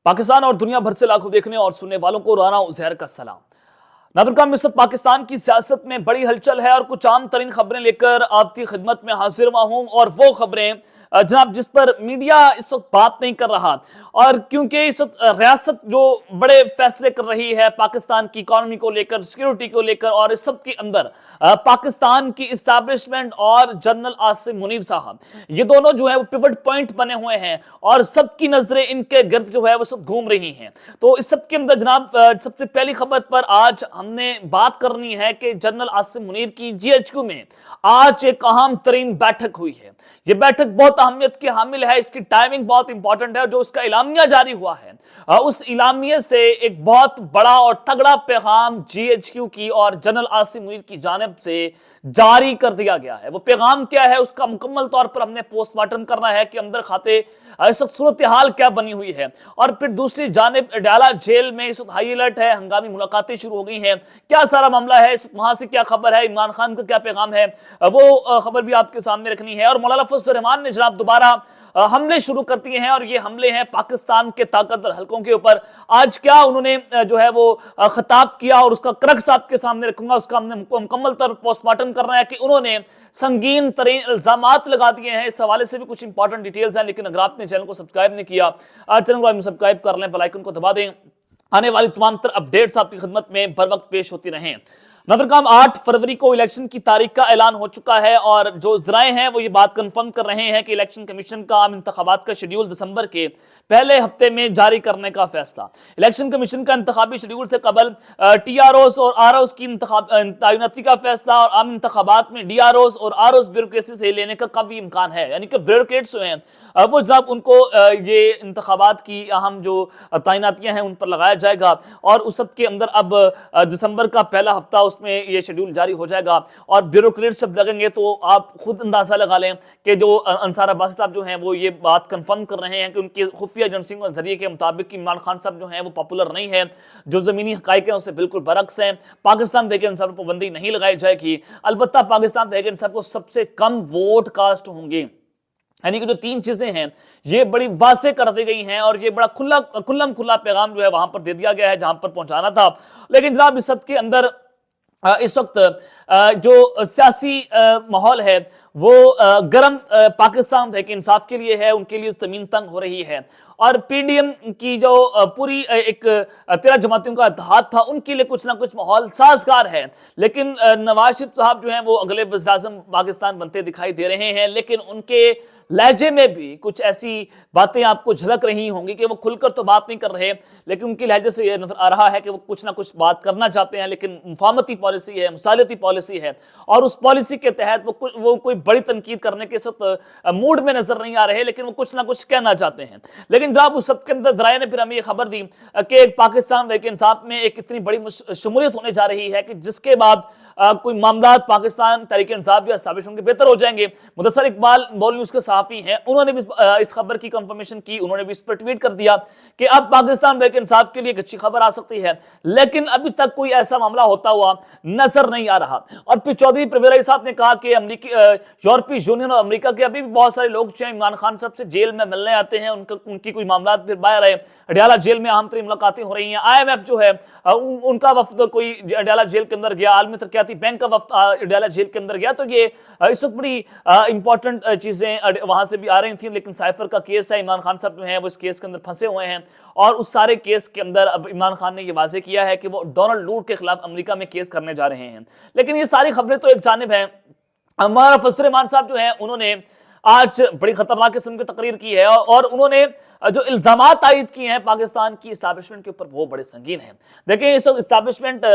पाकिस्तान और दुनिया भर से लाखों देखने और सुनने वालों को राना उजैर का सलाम। नादुरकाम इस वक्त पाकिस्तान की सियासत में बड़ी हलचल है और कुछ आम तरीन खबरें लेकर आपकी खिदमत में हाजिर हुआ हूं। और वो खबरें जनाब जिस पर मीडिया इस वक्त बात नहीं कर रहा, और क्योंकि इस वक्त रियासत जो बड़े फैसले कर रही है पाकिस्तान की इकोनॉमी को लेकर, सिक्योरिटी को लेकर, और इस सब के अंदर पाकिस्तान की इस्टेब्लिशमेंट और जनरल आसिम मुनीर साहब, ये दोनों जो है वो पिवट पॉइंट बने हुए हैं और सबकी नजरें इनके गिर्द जो है वो सब घूम रही हैं। तो इस सब के अंदर जनाब सबसे पहली खबर पर आज हमने बात करनी है कि जनरल आसिम मुनीर की जीएचक्यू में आज एक अहम तरीन बैठक हुई है। ये बैठक बहुत अहमियत की हामिल है, इसकी टाइमिंग बहुत इंपॉर्टेंट है। जो उसका इलामिया जारी हुआ है उस इलामिया से एक बहुत बड़ा और तगड़ा पैगाम जीएचक्यू की और जनरल आसिम मुनीर की जानिब से जारी कर दिया गया है। वो पैगाम क्या है उसका मुकम्मल तौर पर हमने पोस्टमार्टम करना है कि अंदर खाते इस वक्त सूरत हाल क्या बनी हुई है। और फिर दूसरी जानिब अडयाला जेल में इस वक्त हाई अलर्ट है, हंगामी मुलाकातें शुरू हो गई हैं। क्या सारा मामला है, इस वहां से क्या खबर है, इमरान खान का क्या पैगाम है, वो खबर भी आपके सामने रखनी है। और मौलाना फजल रहमान ने जनाब दोबारा हमले शुरू कर दिए हैं और ये हमले हैं पाकिस्तान के ताकतवर हलकों के ऊपर। आज क्या उन्होंने जो है वो खिताब किया और उसका क्रक्स आपके सामने रखूंगा, उसका हमने मुकम्मल तौर पर पोस्टमार्टम करना है कि उन्होंने संगीन तरीन इल्जामात लगा दिए हैं। इस हवाले से भी कुछ इंपॉर्टेंट डिटेल्स हैं। लेकिन अगर आपने चैनल को सब्सक्राइब नहीं किया, चैनल को सब्सक्राइब कर लें, बेल आइकन को दबा दें। आने वाली तमाम तर अपडेट्स आपकी खिदमत में बर वक्त पेश होती रहें। नादुरकाम 8 फरवरी को इलेक्शन की तारीख का ऐलान हो चुका है और जो जराए हैं वो ये बात कंफर्म कर रहे हैं कि इलेक्शन कमीशन का आम इंतखाबात का शेड्यूल दिसंबर के पहले हफ्ते में जारी करने का फैसला। इलेक्शन कमीशन का इंतखाबी शेड्यूल से कबल टीआरओस और आरओस की तैनाती का फैसला और आम इंतखाबात में डीआरओस और आरओस ब्यूरोक्रेसी से लेने का काफी इम्कान है। यानी कि ब्यूरोक्रेट्स जो हैं वो जब उनको ये इंतखाबात की अहम जो तैनातियां हैं उन पर लगाया जाएगा और उस सब के अंदर अब दिसंबर का पहला हफ्ता उसमें ये शेड्यूल जारी हो जाएगा और ब्यूरोक्रेट्स सब लगेंगे। तो आप खुद अंदाजा लगा लें कि जो अंसार अब्बासी साहब जो हैं वो ये बात कंफर्म कर रहे हैं कि उनकी खुफिया एजेंसियों के जरिए के मुताबिक इमरान खान साहब जो हैं वो पॉपुलर नहीं है, जो जमीनी हकाइक हैं उससे बिल्कुल बरक्स हैं। पाकिस्तान तहरीक इंसाफ पर पाबंदी नहीं लगाई जाएगी, अलबत्ता पाकिस्तान तहरीक इंसाफ को सबसे कम वोट कास्ट होंगे। यानी कि जो तीन चीजें हैं ये बड़ी वाज़ेह कर दी गई हैं और ये बड़ा खुला पैगाम जो है वहां पर दे दिया गया है जहां पर पहुंचाना था। लेकिन जनाब इस सब के अंदर इस वक्त जो सियासी माहौल है वो गर्म पाकिस्तान तहरीक इंसाफ के लिए है, उनके लिए जमीन तंग हो रही है। और पीडीएम की जो पूरी एक 13 जमातियों का इत्तेहाद था उनके लिए कुछ ना कुछ माहौल साजगार है। लेकिन नवाज शरीफ साहब जो हैं वो अगले वज़ीर-ए-आज़म पाकिस्तान बनते दिखाई दे रहे हैं, लेकिन उनके लहजे में भी कुछ ऐसी बातें आपको झलक रही होंगी कि वो खुलकर तो बात नहीं कर रहे, लेकिन उनके लहजे से ये नजर आ रहा है कि वो कुछ ना कुछ बात करना चाहते हैं। लेकिन मुफाहमती पॉलिसी है, मुसालती पॉलिसी है और उस पॉलिसी के तहत वो कोई बड़ी तनकीद करने के साथ मूड में नजर नहीं आ रहे, लेकिन वो कुछ ना कुछ कहना चाहते हैं। लेकिन जब उस सबके अंदर जराए ने फिर हमें ये खबर दी कि पाकिस्तान तहरीक इंसाफ में एक इतनी बड़ी शमूलियत होने जा रही है कि जिसके बाद कोई मामला पाकिस्तान तहरीक इंसाफ या एस्टैब्लिशमेंट के बेहतर हो जाएंगे। मुदस्सर इकबाल बोल न्यूज़ के सहाफ़ी हैं, उन्होंने भी इस खबर की कंफर्मेशन की, उन्होंने भी इस पर ट्वीट कर दिया कि अब पाकिस्तान तहरीक इंसाफ के लिए एक अच्छी खबर आ सकती है, लेकिन अभी तक कोई ऐसा मामला होता हुआ नजर नहीं आ रहा। और फिर चौधरी परवेज साहब ने कहा कि यूरोपीय यूनियन और अमेरिका के अभी भी बहुत सारे लोग जो इमरान खान साहब से जेल में मिलने आते हैं, उनकी कोई मामला फिर बाहर आए। अडयाला जेल में अहम तरीन मुलाकातें हो रही हैं। IMF जो है उनका वफ्द कोई अडयाला जेल के अंदर गया, आलमी तरक्याती बैंक का वफ्द अडयाला जेल के अंदर गया। तो ये इस वक्त बड़ी इंपॉर्टेंट चीजें वहां से भी आ रही थी। लेकिन साइफर का केस है, इमरान खान साहब जो है वो इस केस के अंदर फंसे हुए हैं और उस सारे केस के अंदर अब इमरान खान ने ये वाजे किया है कि वो डोनाल्ड लूट के खिलाफ अमेरिका में केस करने जा रहे हैं। लेकिन ये सारी खबरें तो एक जानिब है। हमारा फजल रहमान साहब जो है उन्होंने आज बड़ी खतरनाक किस्म की तकरीर की है और उन्होंने जो इल्जामात आयद किए हैं पाकिस्तान की इस्टेब्लिशमेंट के ऊपर वो बड़े संगीन हैं। देखिए इस वक्त इस्टेब्लिशमेंट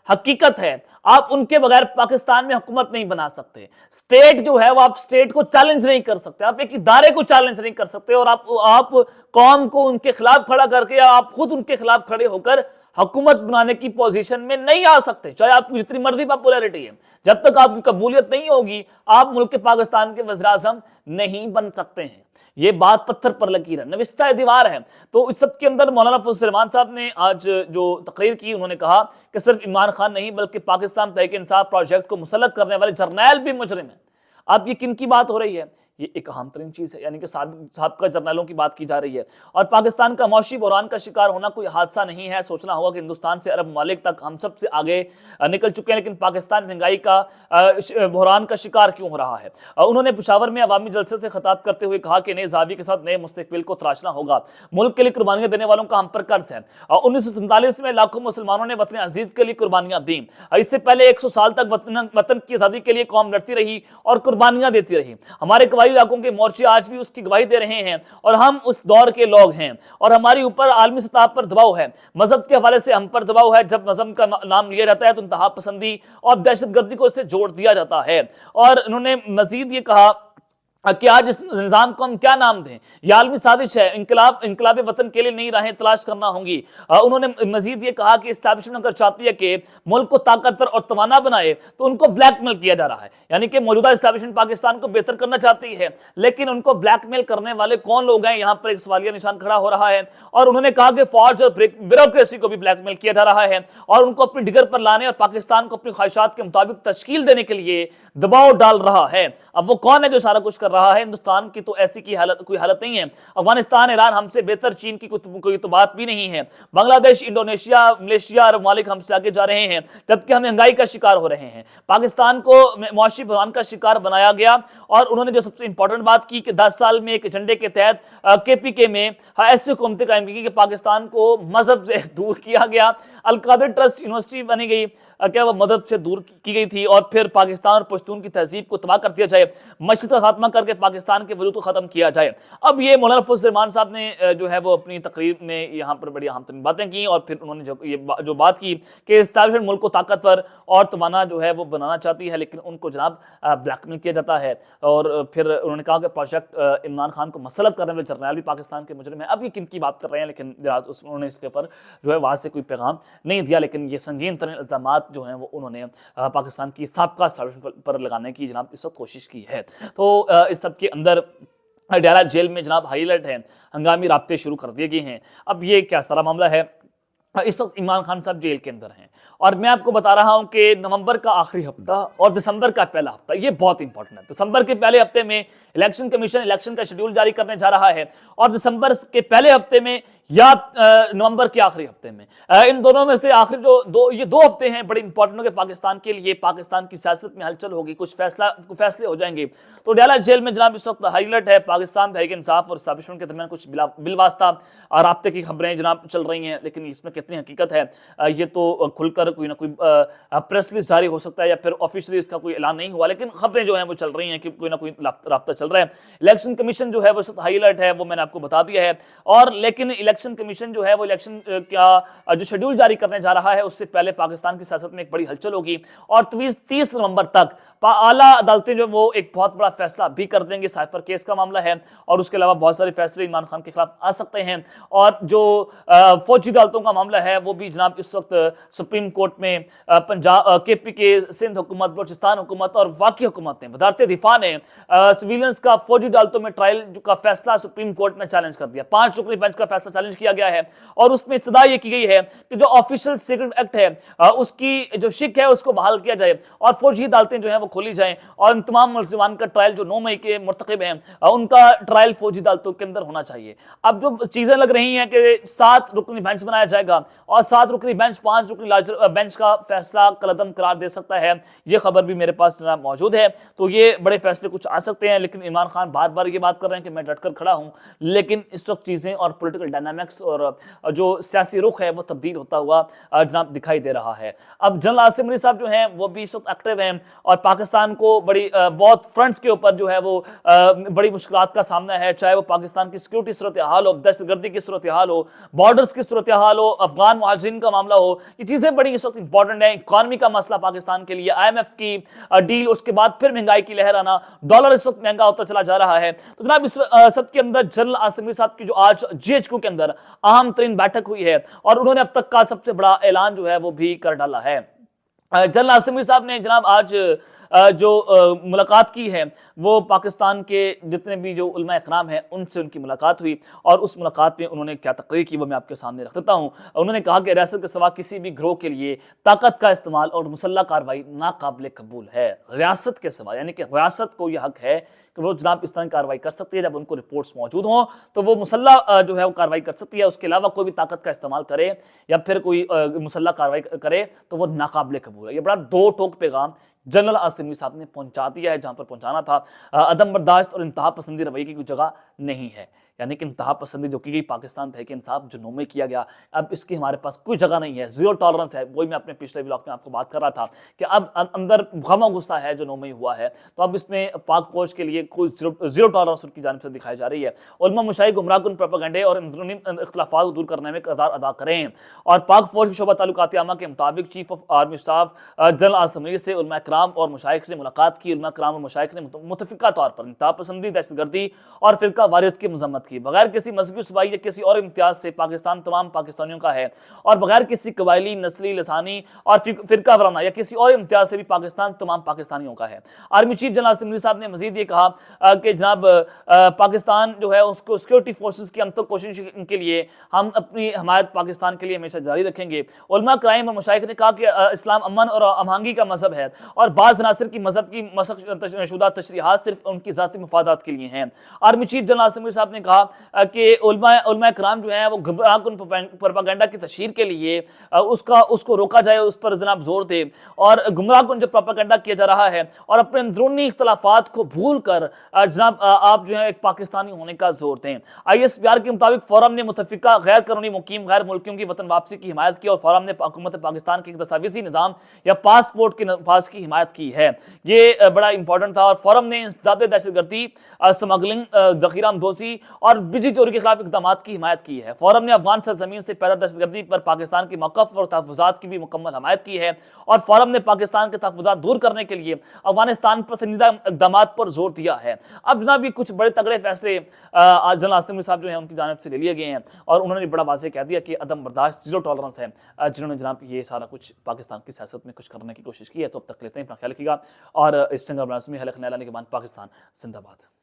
हकीकत है, आप उनके बगैर पाकिस्तान में हुकूमत नहीं बना सकते। स्टेट जो है वो आप स्टेट को चैलेंज नहीं कर सकते, आप एक इदारे को चैलेंज नहीं कर सकते और आप कौम को उनके खिलाफ खड़ा करके आप खुद उनके खिलाफ खड़े होकर हुकूमत बनाने की पोजीशन में नहीं आ सकते, चाहे आपकी जितनी मर्जी पॉपुलैरिटी है। जब तक आपकी कबूलियत नहीं होगी आप मुल्क के पाकिस्तान के वज़ीर-ए-आज़म नहीं बन सकते हैं। ये बात पत्थर पर लकीर है, नविस्ता दीवार है। तो इस सब के अंदर मौलाना फजल रहमान साहब ने आज जो तकरीर की उन्होंने कहा कि सिर्फ इमरान खान नहीं बल्कि पाकिस्तान तहरीक इंसाफ प्रोजेक्ट को मुसल्लत करने वाले जर्नैल भी मुजरिम है। अब ये किन की बात हो रही है? ये एक अहम तरीन चीज़ है, यानी कि साबिका जर्नलों की बात की जा रही है। और पाकिस्तान का मौशी बहरान का शिकार होना कोई हादसा नहीं है। सोचना होगा कि हिंदुस्तान से अरब ममालिक तक हम सबसे आगे निकल चुके हैं, लेकिन पाकिस्तान महंगाई का बहरान का शिकार क्यों हो रहा है। उन्होंने पेशावर में अवामी जलसे से खिताब करते हुए कहा कि नए जावी के साथ नए मुस्तकबिल को तराशना होगा। मुल्क के लिए कुर्बानियां देने वालों का हम पर कर्ज है। 1947 में लाखों मुसलमानों ने वतन अजीज के लिए कुर्बानियां दी। इससे पहले 100 साल तक वतन की आजादी के लिए कौम लड़ती रही और कुर्बानियां देती रही। हमारे कबाइली इलाकों के मोर्चे आज भी उसकी गवाही दे रहे हैं और हम उस दौर के लोग हैं और हमारे ऊपर आलमी सतह पर दबाव है, मजहब के हवाले से हम पर दबाव है। जब मजहब का नाम लिया जाता है तो इंतहा पसंदी और दहशतगर्दी को इससे जोड़ दिया जाता है। और उन्होंने मजीद ये कहा कि आज इस निज़ाम को हम क्या नाम दें, यह आलमी साजिश है, इंकलाब वतन के लिए नई राहें तलाश करना होंगी। उन्होंने मजीद ये कहा कि इस्टेब्लिशमेंट अगर चाहती है कि मुल्क को ताकतवर और तवाना बनाए तो उनको ब्लैकमेल किया जा रहा है, यानी कि मौजूदा इस्टेब्लिशमेंट पाकिस्तान को बेहतर करना चाहती है, लेकिन उनको ब्लैकमेल करने वाले कौन लोग हैं, यहाँ पर एक सवालिया निशान खड़ा हो रहा है। और उन्होंने कहा कि फौज और ब्यूरोक्रेसी को भी ब्लैकमेल किया जा रहा है और उनको अपनी डिगर पर लाने और पाकिस्तान को अपनी ख्वाहिशात के मुताबिक तश्कील देने के लिए दबाव डाल रहा है। अब वो कौन है जो सारा कुछ कर रहा है? हिंदुस्तान की तो ऐसी की हालत कोई हालत नहीं है। अफगानिस्तान, ईरान हमसे बेहतर, चीन की कोई तो बात भी नहीं है। बांग्लादेश, इंडोनेशिया, मलेशिया, अरब ममालिक हमसे आगे जा रहे हैं, जबकि हम महंगाई का शिकार हो रहे हैं। पाकिस्तान को मुआशी बहरान का शिकार बनाया गया। और उन्होंने जो सबसे इंपॉर्टेंट बात की कि 10 साल में एक एजेंडे के तहत KPK में ऐसी हुकूमतें कायम की कि पाकिस्तान को मजहब से दूर किया गया। अल-कादिर ट्रस्ट यूनिवर्सिटी बनी गई, क्या वह मदद से दूर की गई थी, और फिर पाकिस्तान और पश्तून की तहजीब को तबाह कर दिया जाए, मस्जिद का खात्मा करके पाकिस्तान के वजूद को खत्म किया जाए। अब ये मौलाना फजल रहमान साहब ने जो है वो अपनी तकरीर में यहाँ पर बड़ी अहम तरीन बातें की, और फिर उन्होंने जो बात की कि इस्टेब्लिशमेंट मुल्क को ताकतवर और तवाना जो है वो बनाना चाहती है, लेकिन उनको जनाब ब्लैकमेल किया जाता है। और फिर उन्होंने कहा कि प्रोजेक्ट इमरान खान को मसलत करने वाले जर्नैल भी पाकिस्तान के मुजरिम है। अब ये किन की बात कर रहे हैं, लेकिन उन्होंने इसके ऊपर जो है वहाँ से कोई पैगाम नहीं दिया, लेकिन ये संगीन तरीन इल्ज़ामात जो हैं वो उन्होंने पाकिस्तान की साबका एस्टेब्लिशमेंट पर लगाने की जनाब इस वक्त कोशिश की है। तो इस सब के अंदर अडयाला जेल में जनाब हाई अलर्ट है, हंगामी राब्ते शुरू कर दिए गए हैं। अब ये क्या सारा मामला है, इस वक्त इमरान खान साहब जेल के अंदर हैं और मैं आपको बता रहा हूं कि नवंबर का आखिरी हफ्ता और दिसंबर का पहला हफ्ता ये बहुत इंपॉर्टेंट है। दिसंबर के पहले हफ्ते में इलेक्शन कमीशन इलेक्शन का शेड्यूल जारी करने जा रहा है और दिसंबर के पहले हफ्ते में या नवंबर के आखिरी हफ्ते में, इन दोनों में से आखिरी जो ये 2 हफ्ते हैं बड़े इंपॉर्टेंट होंगे पाकिस्तान के लिए। पाकिस्तान की सियासत में हलचल होगी, कुछ फैसले हो जाएंगे। तो अडयाला जेल में जनाब इस वक्त हाई अलर्ट है। पाकिस्तान तहरीक इंसाफ और एस्टेब्लिशमेंट के दरमियान कुछ बिलवास्ता राब्ते की खबरें जनाब चल रही हैं, लेकिन इसमें कितनी हकीकत है ये तो खुलकर कोई ना कोई प्रेस रिलीज जारी हो सकता है या फिर ऑफिशियली इसका कोई ऐलान नहीं हुआ, लेकिन खबरें जो हैं वो चल रही हैं कि कोई ना कोई राब्ता चल रहा है। इलेक्शन कमीशन जो है वो हाई अलर्ट है, वो मैंने आपको बता दिया है। और लेकिन इलेक्शन कमीशन जो है वो इलेक्शन का जो शेड्यूल जारी करने जा रहा है उससे पहले पाकिस्तान की सियासत में एक बड़ी हलचल होगी और 30 नवंबर तक आला अदालतें जो वो एक बहुत बड़ा फैसला भी कर देंगे। साइफर केस का मामला है और उसके अलावा बहुत सारे फैसले इमरान खान के खिलाफ आ सकते हैं। और जो फौजी अदालतों का मामला है वो भी जनाब इस वक्त सुप्रीम कोर्ट में पंजाब KPK, सिंध हुकूमत, बलूचिस्तान हुकूमत और वाकई हुकूमत ने वजारत दिफा ने सिविलियंस का फौजी अदालतों में ट्रायल का फैसला सुप्रीम कोर्ट में चैलेंज कर दिया। 5 रुकनी बेंच का फैसला चैलेंज किया गया है और उसमें इस्तदा ये की गई है कि जो ऑफिशियल सीक्रेट एक्ट है उसकी जो शिक है उसको बहाल किया जाए और फौजी अदालतें जो है वो खोली जाएं और इन तमाम मुलजिमान का ट्रायल जो 9 मई के मुर्तकिब हैं उनका ट्रायल फौजी अदालतों के अंदर होना चाहिए। अब जो चीजें लग रही हैं कि 7 रुकनी बेंच बनाया जाएगा और 7 रुकनी बेंच 5 रुकनी लार्जर बेंच का फैसला कलअदम करार दे सकता है, ये खबर भी मेरे पास मौजूद है। तो ये बड़े फैसले कुछ आ सकते हैं, लेकिन इमरान खान बार बार ये बात कर रहे हैं कि मैं डटकर खड़ा हूं, लेकिन इस वक्त चीजें और पॉलिटिकल डायनामिक्स और जो सियासी रुख है वो तब्दील होता हुआ जनाब दिखाई दे रहा है। अब जनरल आसिम अली साहब जो हैं वो भी इस वक्त एक्टिव हैं और पाकिस्तान को बड़ी बहुत फ्रंट्स के ऊपर जो है वो बड़ी मुश्किलात का सामना है, चाहे वो पाकिस्तान की सिक्योरिटी सूरत हाल हो, दहशतगर्दी की सूरत हाल हो, बॉर्डर्स की सूरत हाल हो, अफगान मुहाजिरीन का मामला हो, ये चीजें बड़ी इस वक्त इंपॉर्टेंट है। इकॉनमी का मसला पाकिस्तान के लिए, IMF की डील, उसके बाद फिर महंगाई की लहर आना, डॉलर इस वक्त महंगा होता चला जा रहा है। तो जनाब इस सब के अंदर जनरल आसिम अली साहब की जो आज GHQ के अंदर अहम तरीन बैठक हुई है और उन्होंने अब तक का सबसे बड़ा ऐलान जो है वो भी कर डाला है। जनरल आसिम अली साहब ने जनाब आज जो मुलाकात की है वो पाकिस्तान के जितने भी जो उलमा इकराम हैं उनसे उनकी मुलाकात हुई और उस मुलाकात में उन्होंने क्या तकरीर की वो मैं आपके सामने रख देता हूँ। उन्होंने कहा कि रियासत के सिवा किसी भी ग्रोह के लिए ताकत का इस्तेमाल और मुसल्लह कार्रवाई नाकाबिल कबूल है। रियासत के सिवा यानी कि रियासत को यह हक है कि वो जनाब इस तरह की कार्रवाई कर सकती है। जब उनको रिपोर्ट्स मौजूद हों तो वो मुसल्ला जो है वो कार्रवाई कर सकती है, उसके अलावा कोई भी ताकत का इस्तेमाल करे या फिर कोई मुसल्ला कार्रवाई करे तो वो नाकाबिले कबूल है। ये बड़ा दो टोक पैगाम जनरल आसिमी साहब ने पहुंचा दिया है जहां पर पहुंचाना था। अदम बर्दाश्त और इंतहा पसंदी रवैये की कोई जगह नहीं है, यानी कि इंतहा पसंदी जो की गई पाकिस्तान तहरीक इंसाफ जुनून में किया गया, अब इसकी हमारे पास कोई जगह नहीं है, जीरो टॉलरेंस है। वही मैं अपने पिछले व्लॉग में आपको बात कर रहा था कि अब अंदर गमा गुस्सा है जुनून में हुआ है, तो अब इसमें पाक फौज के लिए कोई जीरो टॉलरेंस उनकी जानिब से दिखाई जा रही है। उलमा मुशाइख गुमराहकुन प्रोपेगेंडे और अंदरूनी इख्तिलाफात को दूर करने में किरदार अदा करें। और पाक फौज की शोबा ताल्लुकात आमा के मुताबिक chief of army staff general आसिमी से उलमा इकराम और मुशाइख ने मुलाकात की। उलमा इकराम और मुशाइख ने मुतफिका तौर पर इंतहा पसंदी, दहशतगर्दी और फिरका वारियत की मजम्मत की। बगैर किसी मजहबी सूबाई या किसी और इम्तियाज से पाकिस्तान तमाम पाकिस्तानियों का है और बगैर किसी कबायली, नस्ली, लसानी और फिरका वराना या किसी और इम्तियाज से भी पाकिस्तान तमाम पाकिस्तानियों का है। आर्मी चीफ जनरल आसिम साहब ने मजीद ये कहा कि जनाब पाकिस्तान जो है उसको सिक्योरिटी फोर्सेस की अंतर कोशिश के लिए हम अपनी हमायत पाकिस्तान के लिए हमेशा जारी रखेंगे। उलमा क्राइम और मुशाइख ने कहा कि इस्लाम अमन और अमहंगी का मजहब है और बाज़ नासिर की मजहब की मशक़शुदा तशरीहात सिर्फ उनकी ज़ाती मफादात के लिए हैं। आर्मी चीफ जनरल आसिम साहब ने कहा कि उलमा कराम जो है वो गुमराहकुन प्रोपेगेंडा की तशहीर के लिए उसको रोका जाए, उस पर जनाब जोर दे और गुमराहकुन जो प्रोपेगेंडा किया जा रहा है और अपने अंदरूनी इख्तलाफात को भूल कर जनाब आप जो है एक पाकिस्तानी होने का जोर दें। ISPR के मुताबिक फोरम ने मुतफिका गैर कानूनी मुकीम गैर मुल्कियों की वतन वापसी की हिमायत की और फोरम ने हुकूमत पाकिस्तान के दस्तावेजी निज़ाम या पासपोर्ट के नफाज की हिमायत की है। ये बड़ा इंपॉर्टेंट था और फोरम ने इंसदाद दहशतगर्दी, स्मगलिंग, जखीरा अंदोजी और बिजली चोरी के खिलाफ इकदाम की हिमायत की है। फोरम ने अफगान सरजमीन से पैदा दहशतगर्दी पर पाकिस्तान की मौक़िफ़ और तहफ़्फ़ुज़ात की भी मुकम्मल हिमायत की है और फोरम ने पाकिस्तान के तहफ़्फ़ुज़ात दूर करने के लिए अफगानिस्तान पर संजीदा इक़दाम पर जोर दिया है। अब जनाब ये कुछ बड़े तगड़े फैसले जनरल आसिम साहब जो है उनकी जानिब से ले लिए गए हैं और उन्होंने बड़ा वाज़ेह कह दिया कि अदम बर्दाश्त, जीरो टॉलरेंस है, जिन्होंने जनाब ये सारा कुछ पाकिस्तान की सियासत में कुछ करने की कोशिश की है। तो अब तक लेते हैं, अपना ख्याल रखिएगा और इस संग में पाकिस्तान जिंदाबाद।